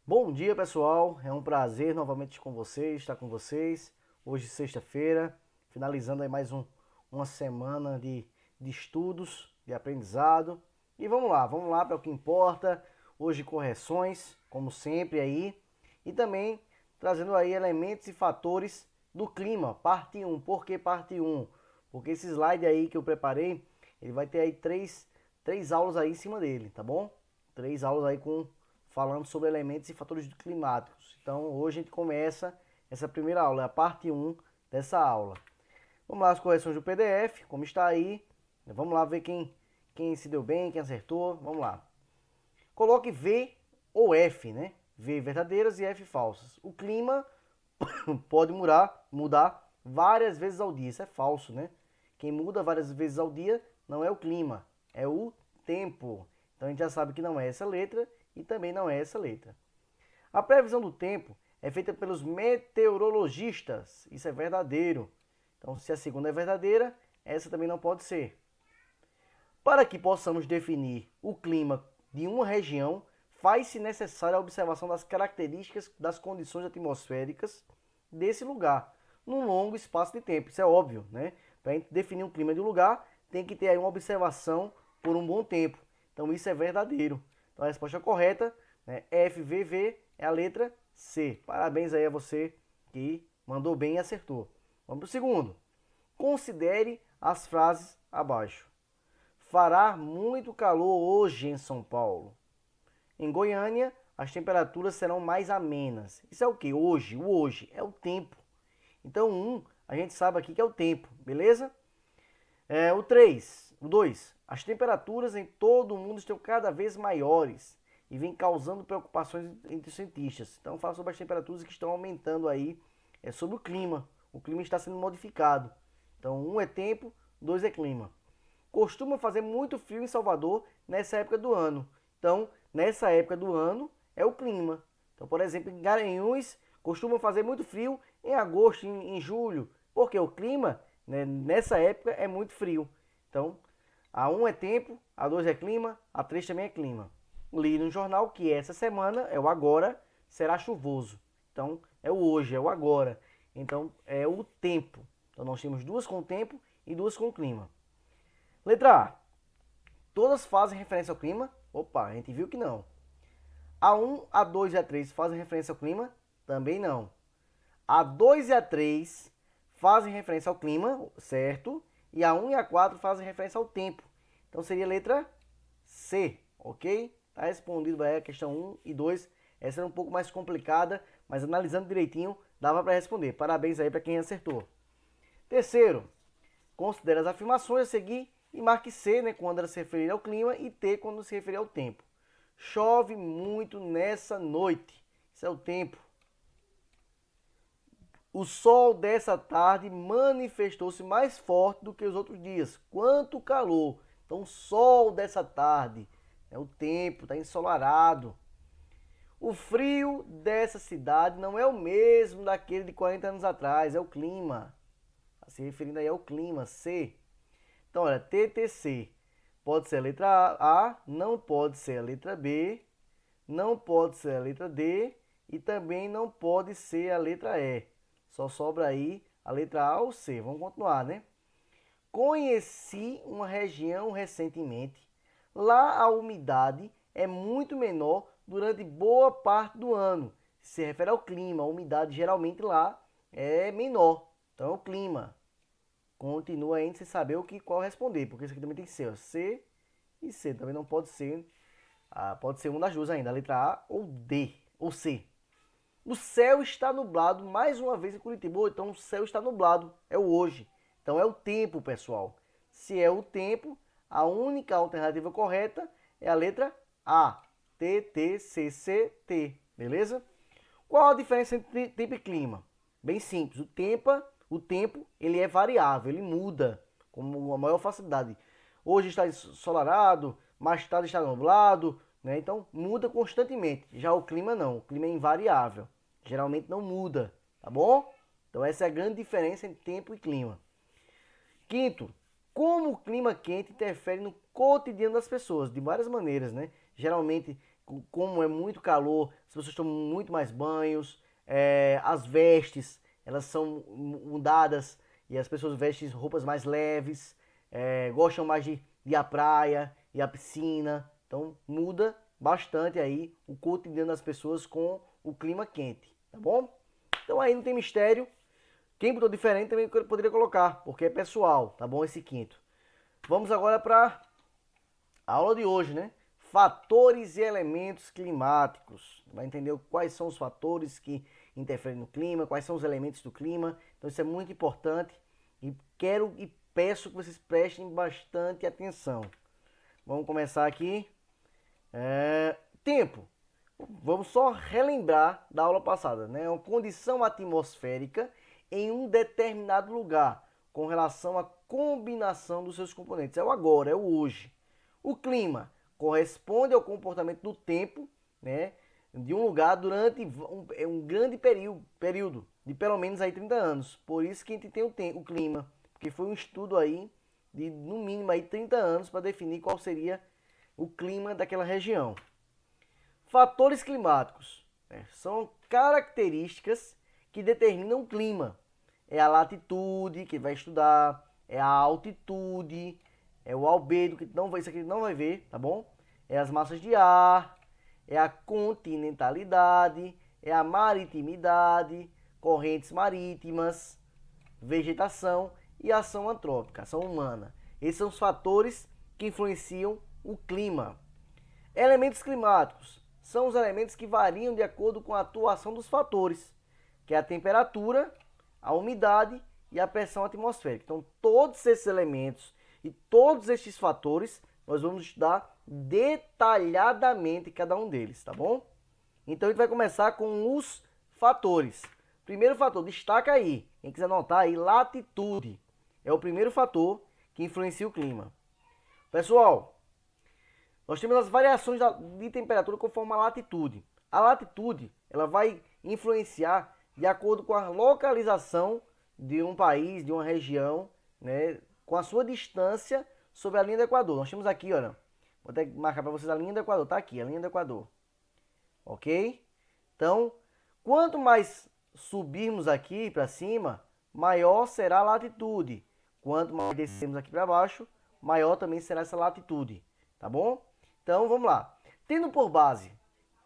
Bom dia, pessoal, é um prazer novamente com vocês, estar com vocês, hoje sexta-feira, finalizando aí mais uma semana de estudos, de aprendizado, e vamos lá para o que importa, hoje correções, como sempre aí, e também trazendo aí elementos e fatores do clima, parte 1, por que parte 1? Porque esse slide aí que eu preparei, ele vai ter aí três aulas aí em cima dele, tá bom? 3 aulas aí falando sobre elementos e fatores climáticos. Então hoje a gente começa essa primeira aula, é a parte 1 dessa aula. Vamos lá as correções do PDF, como está aí. Vamos lá ver quem se deu bem, quem acertou. Vamos lá. Coloque V ou F, né? V verdadeiras e F falsas. O clima pode mudar várias vezes ao dia. Isso é falso, né? Quem muda várias vezes ao dia não é o clima, é o tempo. Então a gente já sabe que não é essa letra e também não é essa letra. A previsão do tempo é feita pelos meteorologistas. Isso é verdadeiro. Então, se a segunda é verdadeira, essa também não pode ser. Para que possamos definir o clima de uma região, faz-se necessária a observação das características das condições atmosféricas desse lugar, num longo espaço de tempo. Isso é óbvio, né? Para a gente definir o clima de um lugar, tem que ter aí uma observação por um bom tempo. Então, isso é verdadeiro. Então a resposta correta, né, FVV, é a letra C. Parabéns aí a você que mandou bem e acertou. Vamos para o segundo. Considere as frases abaixo. Fará muito calor hoje em São Paulo. Em Goiânia, as temperaturas serão mais amenas. Isso é o que? Hoje. O hoje é o tempo. Então, a gente sabe aqui que é o tempo, beleza? O 2. As temperaturas em todo o mundo estão cada vez maiores e vem causando preocupações entre os cientistas. Então fala sobre as temperaturas que estão aumentando aí, sobre o clima. O clima está sendo modificado. Então 1 é tempo, 2 é clima. Costuma fazer muito frio em Salvador nessa época do ano. Então nessa época do ano é o clima. Então por exemplo em Garanhuns costuma fazer muito frio em agosto, em julho, porque o clima, né, nessa época é muito frio. Então a 1 é tempo, a 2 é clima, a 3 também é clima. Li no jornal que essa semana, é o agora, será chuvoso. Então, é o hoje, é o agora. Então, é o tempo. Então, nós temos 2 com tempo e 2 com clima. Letra A. Todas fazem referência ao clima? Opa, a gente viu que não. A 1, a 2 e a 3 fazem referência ao clima? Também não. A 2 e a 3 fazem referência ao clima, certo? E a 1 e a 4 fazem referência ao tempo. Então seria a letra C, ok? Está respondido aí a questão 1 e 2. Essa era um pouco mais complicada, mas analisando direitinho, dava para responder. Parabéns aí para quem acertou. Terceiro, considere as afirmações a seguir e marque C, né, quando ela se referir ao clima, e T quando se referir ao tempo. Chove muito nessa noite. Isso é o tempo. O sol dessa tarde manifestou-se mais forte do que os outros dias. Quanto calor! Então, o sol dessa tarde é o tempo, está ensolarado. O frio dessa cidade não é o mesmo daquele de 40 anos atrás, é o clima. Tá se referindo aí ao clima, C. Então, olha, TTC. Pode ser a letra A, não pode ser a letra B, não pode ser a letra D e também não pode ser a letra E. Só sobra aí a letra A ou C. Vamos continuar, né? Conheci uma região recentemente. Lá a umidade é muito menor durante boa parte do ano. Se refere ao clima, a umidade geralmente lá é menor. Então é o clima. Continua ainda sem saber qual responder, porque isso aqui também tem que ser ó, C e C. Também não pode ser, pode ser uma das duas ainda, a letra A ou D, ou C. O céu está nublado mais uma vez em Curitiba. Então o céu está nublado, é o hoje. Então é o tempo, pessoal. Se é o tempo, a única alternativa correta é a letra A. T, T, C, C, T. Beleza? Qual a diferença entre tempo e clima? Bem simples. O tempo ele é variável, ele muda com a maior facilidade. Hoje está ensolarado, mais tarde está nublado, né? Então muda constantemente. Já o clima não, o clima é invariável, geralmente não muda, tá bom? Então essa é a grande diferença entre tempo e clima. Quinto, como o clima quente interfere no cotidiano das pessoas, de várias maneiras, né? Geralmente, como é muito calor, as pessoas tomam muito mais banhos, as vestes, elas são mudadas e as pessoas vestem roupas mais leves, gostam mais de ir à praia e à piscina. Então muda bastante aí o cotidiano das pessoas com o clima quente, tá bom? Então aí não tem mistério. Quem botou diferente também poderia colocar, porque é pessoal, tá bom? Esse quinto. Vamos agora para a aula de hoje, né? Fatores e elementos climáticos. Vai entender quais são os fatores que interferem no clima, quais são os elementos do clima. Então isso é muito importante e quero e peço que vocês prestem bastante atenção. Vamos começar aqui. Tempo. Vamos só relembrar da aula passada, né? Uma condição atmosférica em um determinado lugar, com relação à combinação dos seus componentes. É o agora, é o hoje. O clima corresponde ao comportamento do tempo, né, de um lugar durante um grande período de pelo menos aí 30 anos. Por isso que a gente tem o clima, porque foi um estudo aí de no mínimo aí 30 anos para definir qual seria o clima daquela região. Fatores climáticos, né, são características que determinam o clima. É a latitude que vai estudar, é a altitude, é o albedo, que não vai, isso aqui não vai ver, tá bom? É as massas de ar, é a continentalidade, é a maritimidade, correntes marítimas, vegetação e ação antrópica, ação humana. Esses são os fatores que influenciam o clima. Elementos climáticos são os elementos que variam de acordo com a atuação dos fatores, que é a temperatura, a umidade e a pressão atmosférica. Então, todos esses elementos e todos estes fatores, nós vamos estudar detalhadamente cada um deles, tá bom? Então, a gente vai começar com os fatores. Primeiro fator, destaca aí, quem quiser anotar aí, latitude. É o primeiro fator que influencia o clima. Pessoal, nós temos as variações de temperatura conforme a latitude. A latitude, ela vai influenciar de acordo com a localização de um país, de uma região, né, com a sua distância sobre a linha do Equador. Nós temos aqui, olha, vou até marcar para vocês a linha do Equador, tá aqui, a linha do Equador. Ok? Então, quanto mais subirmos aqui para cima, maior será a latitude. Quanto mais descermos aqui para baixo, maior também será essa latitude, tá bom? Então, vamos lá. Tendo por base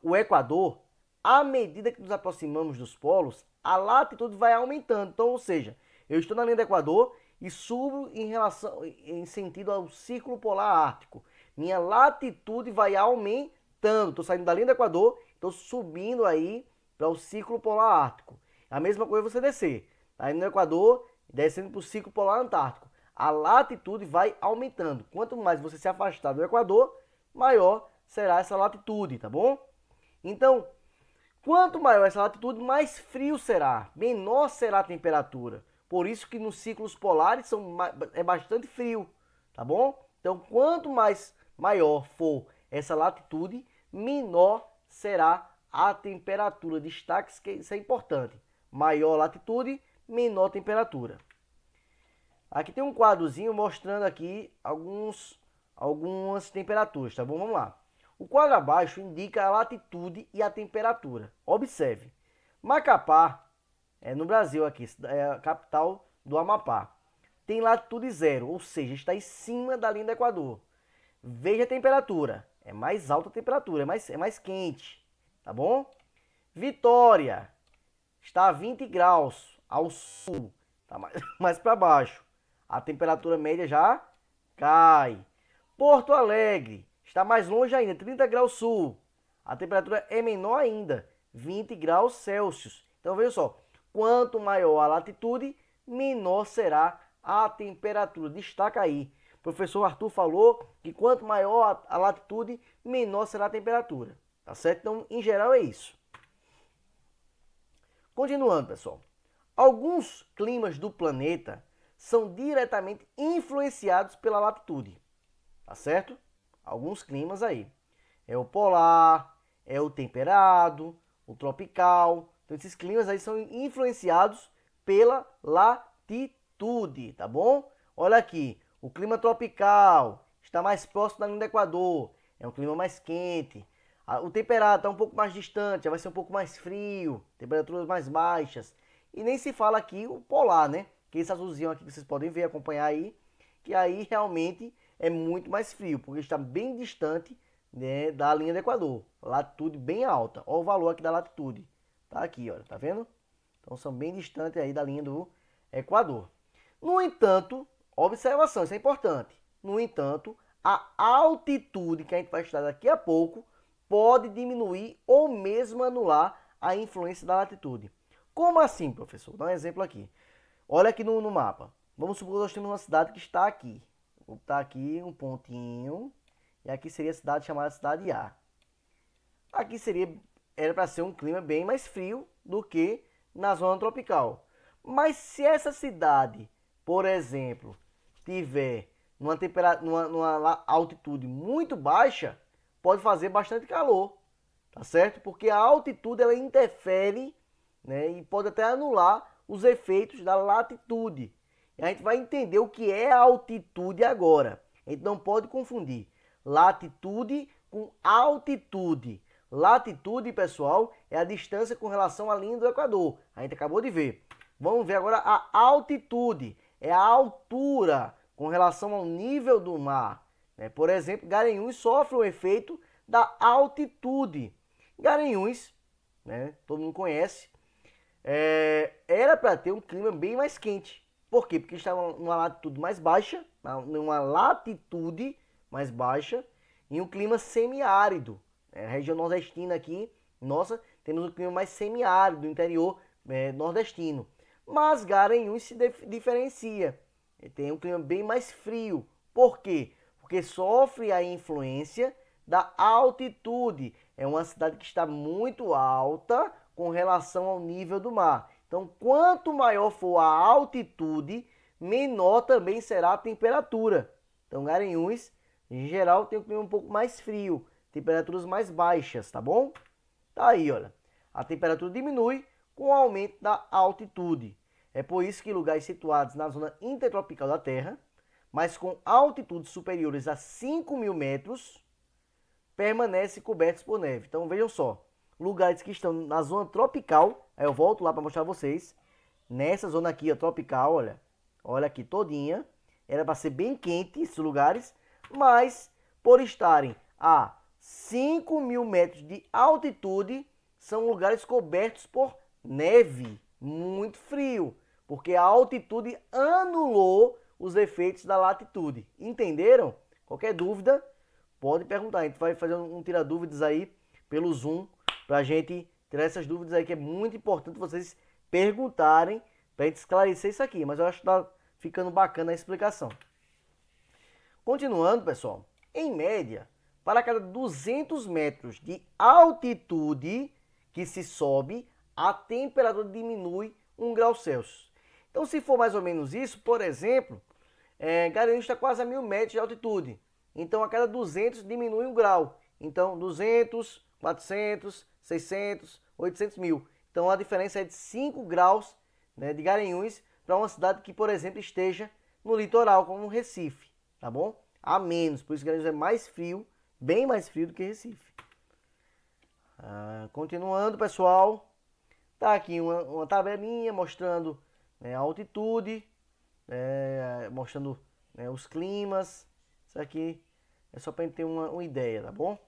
o Equador, à medida que nos aproximamos dos polos, a latitude vai aumentando. Então, ou seja, eu estou na linha do Equador e subo em sentido ao Círculo Polar Ártico. Minha latitude vai aumentando. Estou saindo da linha do Equador, estou subindo aí para o Círculo Polar Ártico. A mesma coisa você descer. Está indo no Equador, descendo para o Círculo Polar Antártico. A latitude vai aumentando. Quanto mais você se afastar do Equador, maior será essa latitude, tá bom? Então, quanto maior essa latitude, mais frio será, menor será a temperatura. Por isso que nos ciclos polares é bastante frio, tá bom? Então, quanto mais maior for essa latitude, menor será a temperatura. Destaque que isso é importante. Maior latitude, menor temperatura. Aqui tem um quadrozinho mostrando aqui algumas temperaturas, tá bom? Vamos lá. O quadro abaixo indica a latitude e a temperatura. Observe. Macapá, no Brasil aqui, é a capital do Amapá. Tem latitude zero, ou seja, está em cima da linha do Equador. Veja a temperatura. É mais alta a temperatura, é mais quente, tá bom? Vitória está a 20 graus ao sul, tá mais para baixo. A temperatura média já cai. Porto Alegre está mais longe ainda, 30 graus sul. A temperatura é menor ainda, 20 graus Celsius. Então veja só, quanto maior a latitude, menor será a temperatura. Destaca aí. O professor Arthur falou que quanto maior a latitude, menor será a temperatura. Tá certo? Então, em geral, é isso. Continuando, pessoal. Alguns climas do planeta são diretamente influenciados pela latitude. Tá certo? Alguns climas aí. é o polar, é o temperado, o tropical. Então esses climas aí são influenciados pela latitude, tá bom? Olha aqui, o clima tropical está mais próximo da linha do Equador, é um clima mais quente. O temperado está um pouco mais distante, vai ser um pouco mais frio, temperaturas mais baixas. E nem se fala aqui o polar, né? Que esse azulzinho aqui que vocês podem ver, acompanhar aí, que aí realmente é muito mais frio, porque está bem distante, né, da linha do Equador. Latitude bem alta. Olha o valor aqui da latitude. Tá aqui, olha, tá vendo? Então são bem distantes aí da linha do Equador. No entanto, observação, isso é importante. No entanto, a altitude que a gente vai estudar daqui a pouco pode diminuir ou mesmo anular a influência da latitude. Como assim, professor? Vou dar um exemplo aqui. Olha aqui no mapa. Vamos supor que nós temos uma cidade que está aqui. Vou botar aqui um pontinho. E aqui seria a cidade chamada Cidade A. Aqui era para ser um clima bem mais frio do que na zona tropical. Mas se essa cidade, por exemplo, tiver numa altitude muito baixa, pode fazer bastante calor, tá certo? Porque a altitude ela interfere, né, e pode até anular os efeitos da latitude. E a gente vai entender o que é a altitude agora. A gente não pode confundir latitude com altitude. Latitude, pessoal, é a distância com relação à linha do Equador. A gente acabou de ver. Vamos ver agora a altitude. É a altura com relação ao nível do mar. Por exemplo, Garanhuns sofre o efeito da altitude. Garanhuns, né, todo mundo conhece, era para ter um clima bem mais quente. Por quê? Porque estava numa latitude mais baixa, em um clima semiárido. A região nordestina aqui, nossa, temos um clima mais semiárido, interior nordestino. Mas Garanhuns se diferencia. Tem um clima bem mais frio. Por quê? Porque sofre a influência da altitude. É uma cidade que está muito alta com relação ao nível do mar. Então, quanto maior for a altitude, menor também será a temperatura. Então, Garanhuns, em geral, tem um clima um pouco mais frio, temperaturas mais baixas, tá bom? Tá aí, olha. A temperatura diminui com o aumento da altitude. É por isso que lugares situados na zona intertropical da Terra, mas com altitudes superiores a 5.000 metros, permanecem cobertos por neve. Então, vejam só. Lugares que estão na zona tropical, aí eu volto lá para mostrar a vocês. Nessa zona aqui, ó, tropical, olha aqui todinha. Era para ser bem quente esses lugares, mas por estarem a 5.000 metros de altitude, são lugares cobertos por neve, muito frio, porque a altitude anulou os efeitos da latitude. Entenderam? Qualquer dúvida, pode perguntar. A gente vai fazer um tira-dúvidas aí pelo Zoom, para a gente tirar essas dúvidas aí, que é muito importante vocês perguntarem, para a gente esclarecer isso aqui. Mas eu acho que está ficando bacana a explicação. Continuando, pessoal, em média, para cada 200 metros de altitude que se sobe, a temperatura diminui 1 grau Celsius. Então, se for mais ou menos isso, por exemplo, Garanhuns está quase a 1.000 metros de altitude. Então, a cada 200 diminui 1 grau. Então, 200, 400, 600, 800 mil. Então, a diferença é de 5 graus, né, de Garanhuns para uma cidade que, por exemplo, esteja no litoral, como Recife, tá bom? A menos, por isso Garanhuns é mais frio, bem mais frio do que Recife. Continuando, pessoal, tá aqui uma tabelinha mostrando, né, a altitude, mostrando, né, os climas. Isso aqui é só para a gente ter uma ideia, tá bom?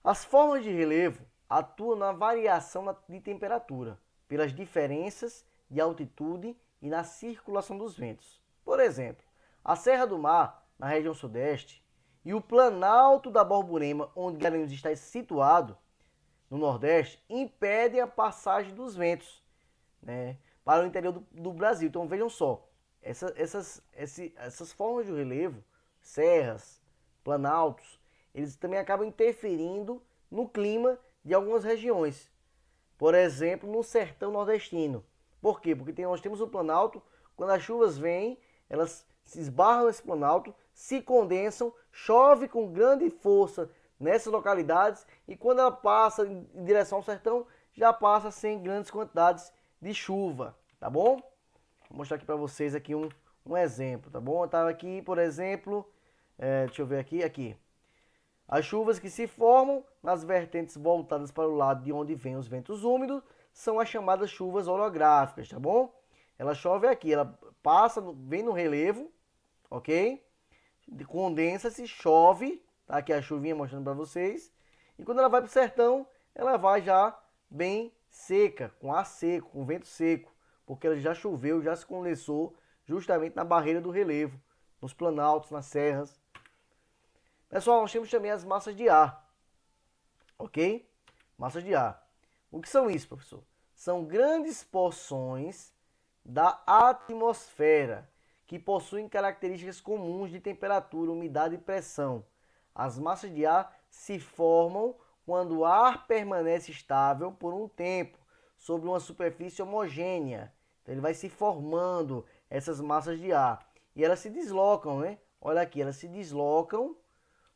As formas de relevo atuam na variação de temperatura, pelas diferenças de altitude e na circulação dos ventos. Por exemplo, a Serra do Mar, na região sudeste, e o Planalto da Borborema, onde Garanhuns está situado, no nordeste, impedem a passagem dos ventos, né, para o interior do Brasil. Então vejam só, essas formas de relevo, serras, planaltos, eles também acabam interferindo no clima de algumas regiões. Por exemplo, no sertão nordestino. Por quê? Porque nós temos o planalto, quando as chuvas vêm, elas se esbarram nesse planalto, se condensam, chove com grande força nessas localidades e quando ela passa em direção ao sertão, já passa sem grandes quantidades de chuva, tá bom? Vou mostrar aqui para vocês aqui um exemplo, tá bom? Eu tava aqui, por exemplo, deixa eu ver aqui. As chuvas que se formam nas vertentes voltadas para o lado de onde vêm os ventos úmidos são as chamadas chuvas orográficas, tá bom? Ela chove aqui, ela passa, vem no relevo, ok? Condensa-se, chove, tá aqui a chuvinha mostrando para vocês. E quando ela vai para o sertão, ela vai já bem seca, com ar seco, com vento seco, porque ela já choveu, já se condensou justamente na barreira do relevo, nos planaltos, nas serras. Pessoal, nós temos também as massas de ar, ok? Massas de ar. O que são isso, professor? São grandes porções da atmosfera que possuem características comuns de temperatura, umidade e pressão. As massas de ar se formam quando o ar permanece estável por um tempo sobre uma superfície homogênea. Então ele vai se formando essas massas de ar e elas se deslocam, né? Olha aqui, elas se deslocam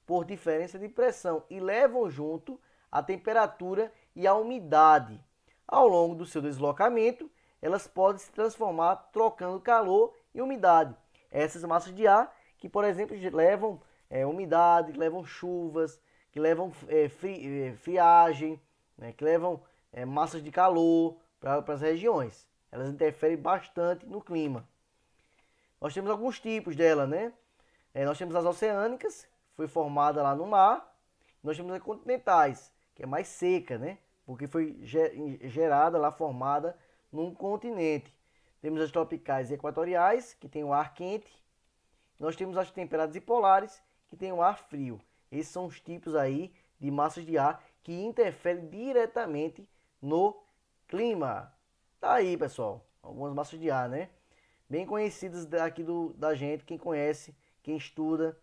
por diferença de pressão e levam junto a temperatura e a umidade. Ao longo do seu deslocamento, elas podem se transformar trocando calor e umidade. Essas massas de ar que, por exemplo, levam umidade, que levam chuvas, que levam friagem, né, que levam massas de calor para as regiões. Elas interferem bastante no clima. Nós temos alguns tipos dela, né? Nós temos as oceânicas, foi formada lá no mar. Nós temos as continentais, que é mais seca, né? Porque foi gerada lá, formada num continente. Temos as tropicais e equatoriais, que tem o ar quente. Nós temos as temperadas e polares, que tem o ar frio. Esses são os tipos aí de massas de ar que interferem diretamente no clima. Tá aí, pessoal, algumas massas de ar, né? Bem conhecidas daqui da gente, quem conhece, quem estuda.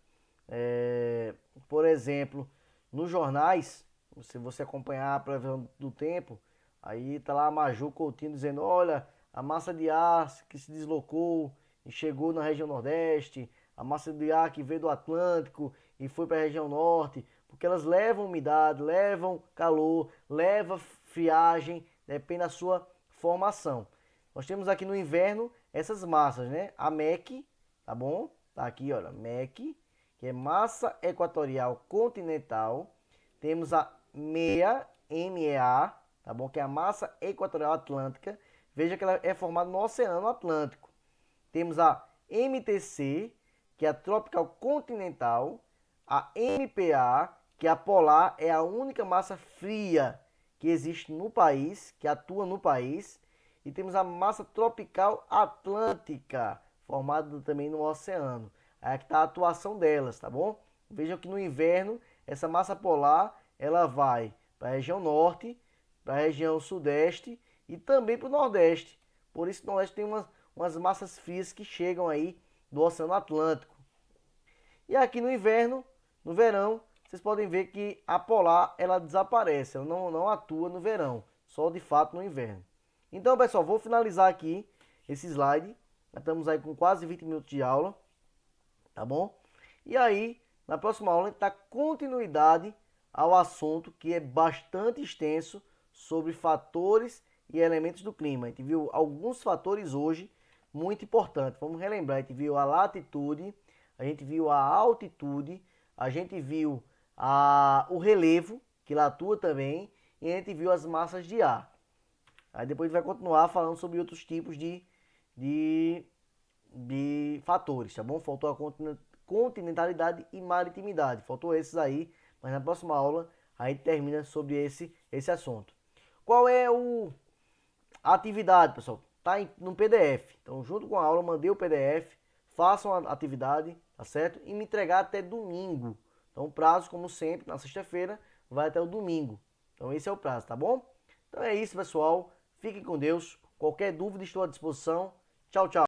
Por exemplo, nos jornais, se você acompanhar a previsão do tempo, aí tá lá a Maju Coutinho dizendo, olha, a massa de ar que se deslocou e chegou na região Nordeste, a massa de ar que veio do Atlântico e foi para a região Norte, porque elas levam umidade, levam calor, levam friagem, depende da sua formação. Nós temos aqui no inverno essas massas, né? A MEC, tá bom? Tá aqui, olha, MEC, que é massa equatorial continental. Temos a MEA, MEA, tá bom? Que é a massa equatorial atlântica. Veja que ela é formada no Oceano Atlântico. Temos a MTC, que é a tropical continental. A MPA, que é a polar, é a única massa fria que existe no país, que atua no país. E temos a massa tropical atlântica, formada também no oceano. Aí que está a atuação delas, tá bom? Vejam que no inverno, essa massa polar, ela vai para a região norte, para a região sudeste e também para o nordeste. Por isso, o nordeste tem umas massas frias que chegam aí do Oceano Atlântico. E aqui no inverno, no verão, vocês podem ver que a polar, ela desaparece, ela não atua no verão, só de fato no inverno. Então, pessoal, vou finalizar aqui esse slide. Já estamos aí com quase 20 minutos de aula, tá bom? E aí, na próxima aula, a gente dá continuidade ao assunto que é bastante extenso sobre fatores e elementos do clima. A gente viu alguns fatores hoje muito importantes. Vamos relembrar, a gente viu a latitude, a gente viu a altitude, a gente viu o relevo, que lá atua também, e a gente viu as massas de ar. Aí depois a gente vai continuar falando sobre outros tipos de fatores, tá bom? Faltou a continentalidade e maritimidade. Faltou esses aí, mas na próxima aula a gente termina sobre esse assunto. Qual é a atividade, pessoal? Tá no PDF. Então, junto com a aula, mandei o PDF. Façam a atividade, tá certo? E me entregar até domingo. Então, o prazo, como sempre, na sexta-feira, vai até o domingo. Então, esse é o prazo, tá bom? Então, é isso, pessoal. Fiquem com Deus. Qualquer dúvida, estou à disposição. Tchau, tchau.